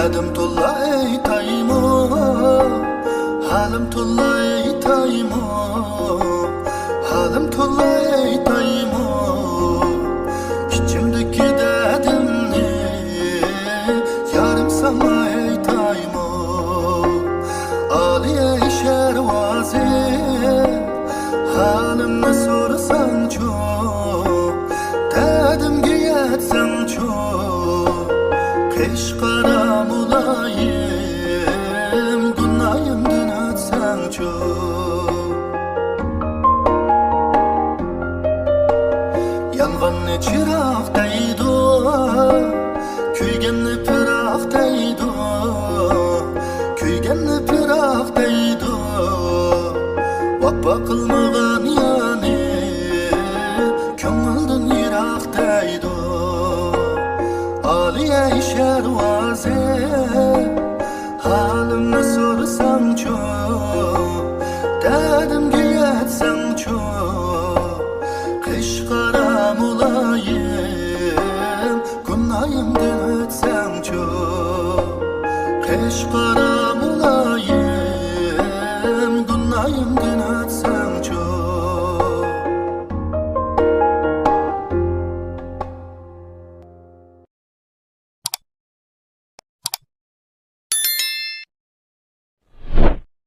Dedim tolla eytaymo, halim tolla eytaymo, halim tolla eytaymo. İçimdeki derdimni yarım sana eytaymo. Aliye şervazi halimni so'rasang çok, dedim ki yetsem çok. Kış karam olayım, günahımdan ötsem çok. Yanğanni chiraqdaydi, kuyganni piraqdaydi, kuyganni piraqdaydi. Vaqfa qilmagan yani ko'ngildan yiroqdaydi. Aliye şervazi halimni so'rasam çok, dedim ki yetsem çok. Kış karam olayım, günahımdan ötsem çok. Kış karam